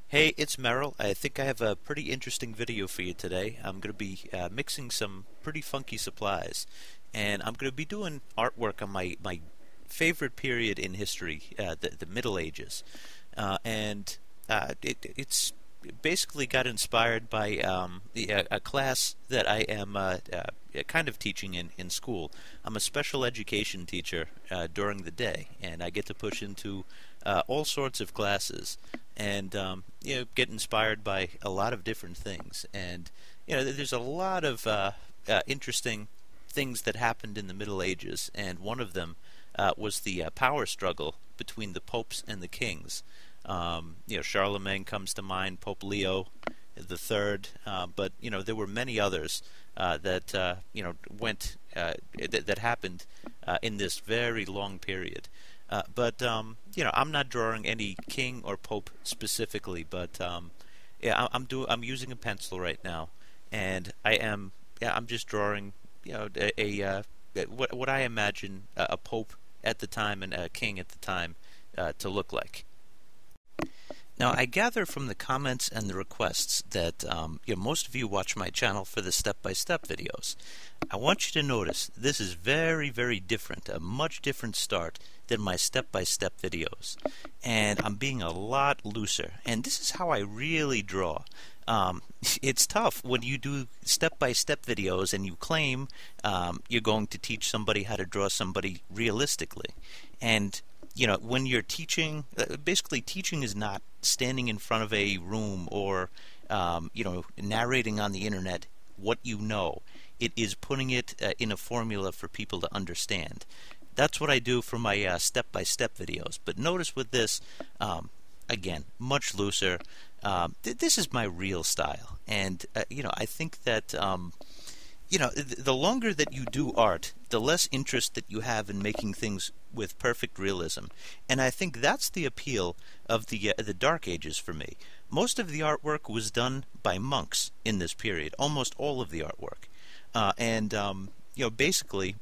Hey, it's Merrill. I think I have a pretty interesting video for you today. I'm going to be mixing some pretty funky supplies, and I'm going to be doing artwork on my favorite period in history, the Middle Ages. It's basically got inspired by a class that I am kind of teaching in school. I'm a special education teacher during the day, and I get to push into all sorts of classes and get inspired by a lot of different things. And there's a lot of interesting things that happened in the Middle Ages, and one of them was the power struggle between the popes and the kings. Charlemagne comes to mind, Pope Leo the Third, but there were many others that went that happened in this very long period. I'm not drawing any king or pope specifically, but I'm using a pencil right now, and I'm just drawing what I imagine a pope at the time and a king at the time to look like. Now, I gather from the comments and the requests that most of you watch my channel for the step-by-step videos. I want you to notice this is very, very different, a much different start than my step-by-step videos. And I'm being a lot looser. And this is how I really draw. It's tough when you do step-by-step videos and you claim you're going to teach somebody how to draw somebody realistically. And when you're teaching, basically teaching is not standing in front of a room or, narrating on the internet what you know. It is putting it in a formula for people to understand. That's what I do for my step-by-step videos. But notice with this, again, much looser. This is my real style. And, I think that the longer that you do art, the less interest that you have in making things with perfect realism. And I think that's the appeal of the Dark Ages for me. Most of the artwork was done by monks in this period, almost all of the artwork. Basically,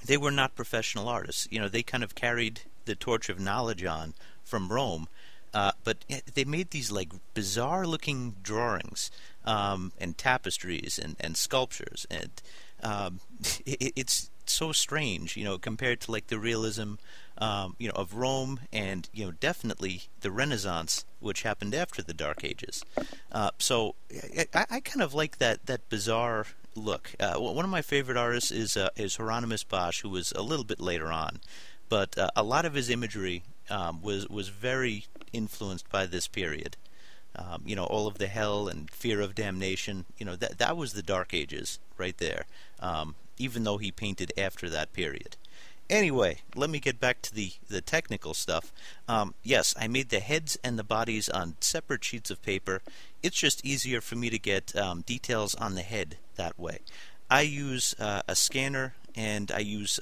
they were not professional artists. They kind of carried the torch of knowledge on from Rome. But they made these like bizarre looking drawings and tapestries and sculptures, and it's so strange, compared to like the realism of Rome and definitely the Renaissance, which happened after the Dark Ages. So I kind of like that bizarre look. One of my favorite artists is Hieronymus Bosch, who was a little bit later on, but a lot of his imagery was very influenced by this period. All of the hell and fear of damnation, that was the Dark Ages right there, even though he painted after that period. Anyway, let me get back to the technical stuff. Yes, I made the heads and the bodies on separate sheets of paper. It's just easier for me to get details on the head that way. I use a scanner, and I use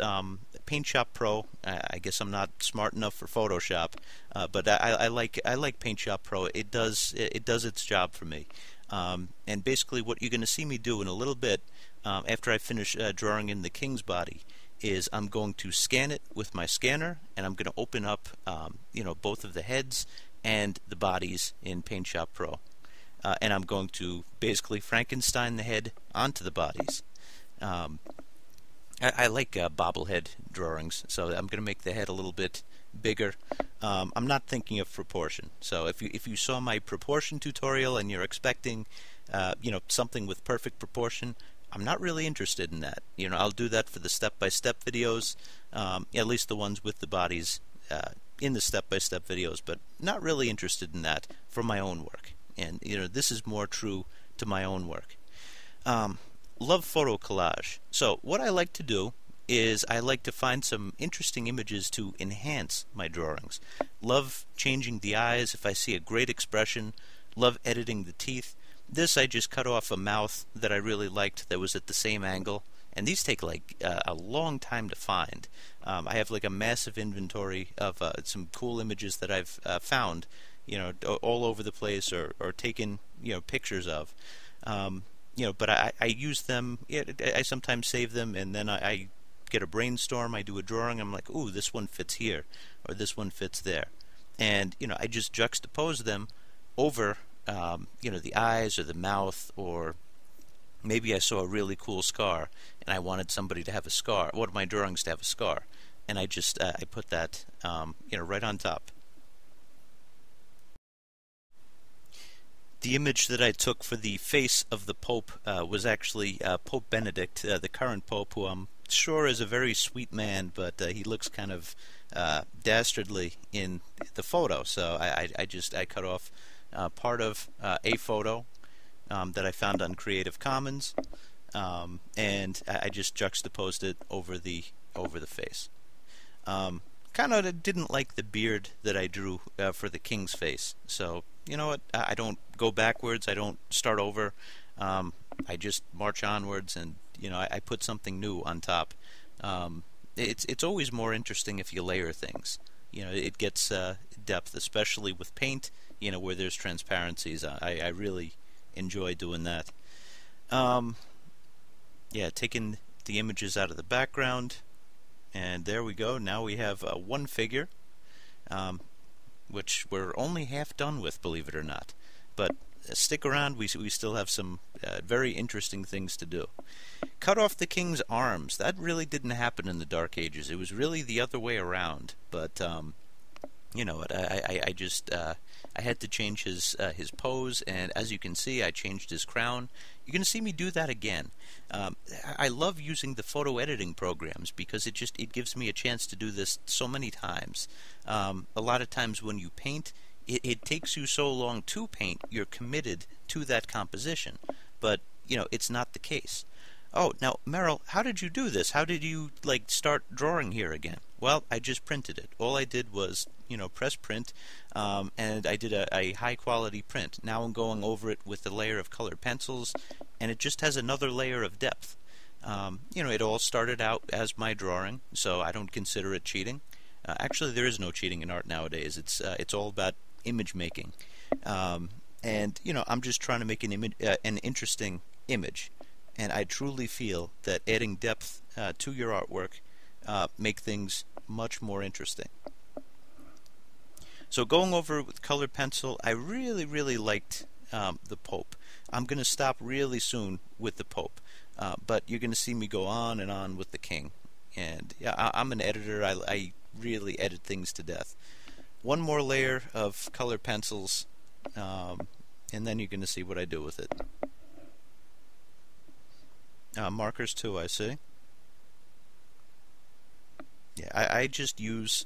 Paint Shop Pro. I guess I'm not smart enough for Photoshop, but I like Paint Shop Pro. It does its job for me. And basically, what you're going to see me do in a little bit, after I finish drawing in the king's body, is I'm going to scan it with my scanner, and I'm going to open up both of the heads and the bodies in Paint Shop Pro. And I'm going to basically Frankenstein the head onto the bodies. I like bobblehead drawings, so I'm going to make the head a little bit bigger. I'm not thinking of proportion. So if you saw my proportion tutorial and you're expecting something with perfect proportion, I'm not really interested in that. I'll do that for the step-by-step videos, at least the ones with the bodies in the step-by-step videos, but not really interested in that for my own work. And this is more true to my own work. Love photo collage. So what I like to do is I like to find some interesting images to enhance my drawings. Love changing the eyes if I see a great expression. Love editing the teeth. This I just cut off a mouth that I really liked that was at the same angle. And these take like a long time to find. I have like a massive inventory of some cool images that I've found, all over the place or taken, pictures of. But I use them. I sometimes save them, and then I get a brainstorm. I do a drawing. I'm like, ooh, this one fits here, or this one fits there, and I just juxtapose them over the eyes or the mouth, or maybe I saw a really cool scar and I wanted somebody to have a scar, one of my drawings to have a scar, and I just I put that right on top. The image that I took for the face of the Pope was actually Pope Benedict, the current Pope, who I'm sure is a very sweet man, but he looks kind of dastardly in the photo. So I cut off part of a photo that I found on Creative Commons, and I just juxtaposed it over the face. Kind of didn't like the beard that I drew for the king's face, so you know what? I don't go backwards. I don't start over. I just march onwards, and I put something new on top. It's always more interesting if you layer things. It gets depth, especially with paint. Where there's transparencies. I really enjoy doing that. Yeah, taking the images out of the background, and there we go. Now we have one figure, which we're only half done with, believe it or not. But stick around, we still have some very interesting things to do. Cut off the king's arms. That really didn't happen in the Dark Ages. It was really the other way around. But you know what? I had to change his pose, and as you can see, I changed his crown. You're going to see me do that again. I love using the photo editing programs because it gives me a chance to do this so many times. A lot of times when you paint, it takes you so long to paint, you're committed to that composition. But it's not the case. Oh, now Merrill, how did you do this? How did you start drawing here again? Well, I just printed it. All I did was press print, and I did a high quality print. Now I'm going over it with a layer of colored pencils, and it just has another layer of depth. It all started out as my drawing, so I don't consider it cheating. Actually, there is no cheating in art nowadays. It's all about image making, and I'm just trying to make an interesting image. And I truly feel that adding depth to your artwork make things much more interesting. So going over it with colored pencil, I really, really liked the Pope. I'm going to stop really soon with the Pope, but you're going to see me go on and on with the King. And yeah, I'm an editor. I really edit things to death. One more layer of colored pencils, and then you're going to see what I do with it. Markers too, I see. Yeah, I just use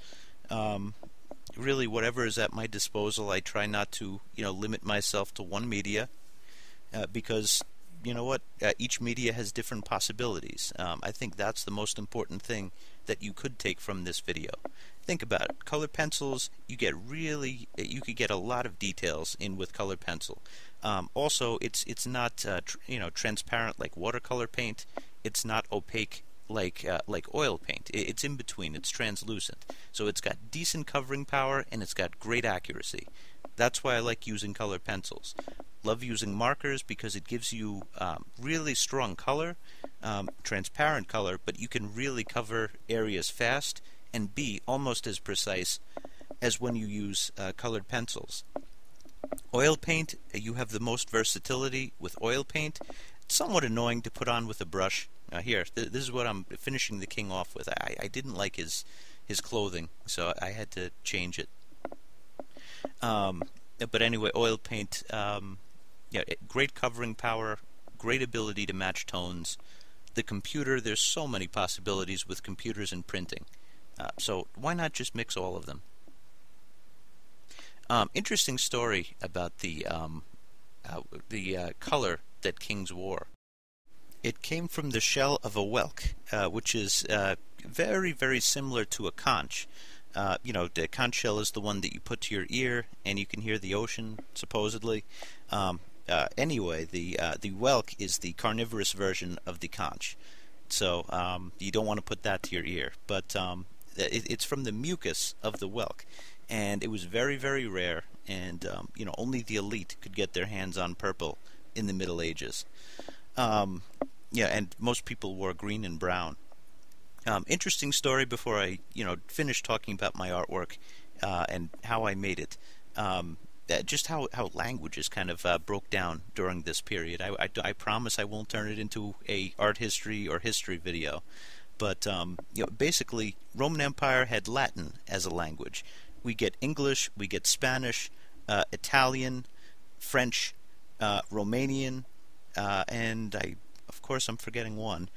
really whatever is at my disposal. I try not to limit myself to one media because each media has different possibilities. I think that's the most important thing that you could take from this video. Think about it. Colored pencils, you could get a lot of details in with colored pencil. Also, it's not transparent like watercolor paint. It's not opaque like oil paint. It's in between. It's translucent. So it's got decent covering power and it's got great accuracy. That's why I like using colored pencils. Love using markers because it gives you really strong color, transparent color, but you can really cover areas fast and be almost as precise as when you use colored pencils. Oil paint, you have the most versatility with oil paint. It's somewhat annoying to put on with a brush. Here, this is what I'm finishing the King off with. I didn't like his clothing, so I had to change it. But anyway, oil paint, great covering power, great ability to match tones. The computer, there's so many possibilities with computers and printing. So why not just mix all of them? Interesting story about the color that kings wore. It came from the shell of a whelk, which is very, very similar to a conch. The conch shell is the one that you put to your ear, and you can hear the ocean, supposedly. Anyway, the whelk is the carnivorous version of the conch. So you don't want to put that to your ear. But it's from the mucus of the whelk. And it was very, very rare, and only the elite could get their hands on purple in the Middle Ages. And most people wore green and brown. Interesting story before I finish talking about my artwork and how I made it. just how languages kind of broke down during this period. I promise I won't turn it into a art history or history video, but basically Roman Empire had Latin as a language. We get English, we get Spanish, Italian, French, Romanian, and of course I'm forgetting one.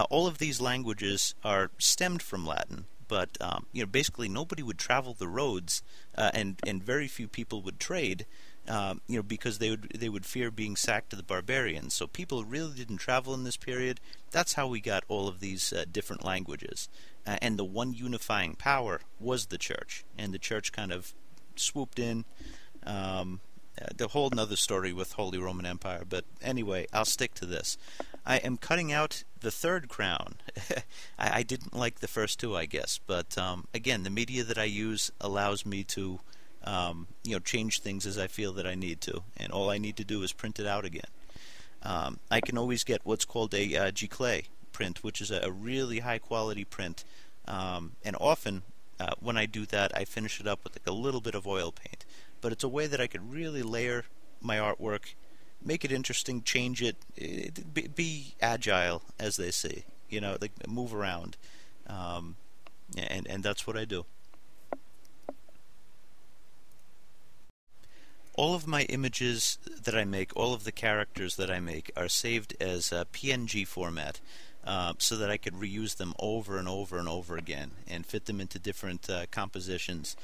All of these languages are stemmed from Latin, but basically nobody would travel the roads, and very few people would trade, because they would fear being sacked to the barbarians. So people really didn't travel in this period. That's how we got all of these different languages, and the one unifying power was the church, and the church kind of swooped in. The whole nother story with Holy Roman Empire, but anyway, I'll stick to this. I am cutting out the third crown. I didn't like the first two, I guess, but again, the media that I use allows me to change things as I feel that I need to, and all I need to do is print it out again. I can always get what's called a giclée print, which is a really high quality print, and often when I do that, I finish it up with like a little bit of oil paint. But it's a way that I could really layer my artwork, make it interesting, change it, be agile, as they say, like move around, and that's what I do. All of my images that I make, all of the characters that I make, are saved as a PNG format, so that I could reuse them over and over and over again and fit them into different compositions.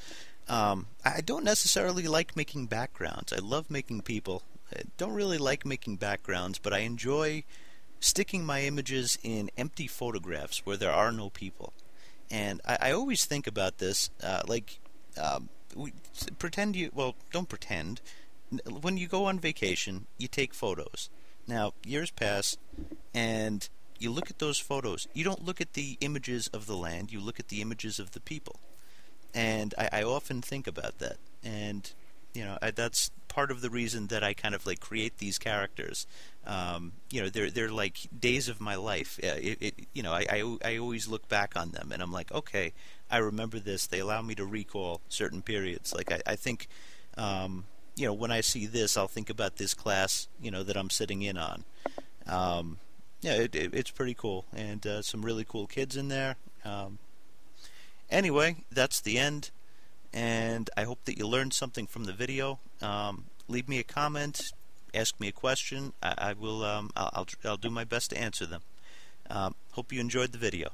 I don't necessarily like making backgrounds. I love making people. I don't really like making backgrounds, but I enjoy sticking my images in empty photographs where there are no people. And I always think about this, don't pretend. When you go on vacation, you take photos. Now, years pass, and you look at those photos. You don't look at the images of the land, you look at the images of the people. And I often think about that, and that's part of the reason that I kind of like create these characters. They're like days of my life. I always look back on them, and I'm like, okay, I remember this. They allow me to recall certain periods. Like I think, when I see this, I'll think about this class, that I'm sitting in on. It's pretty cool, and some really cool kids in there. Anyway, that's the end, and I hope that you learned something from the video. Leave me a comment, ask me a question. I will. I'll do my best to answer them. Hope you enjoyed the video.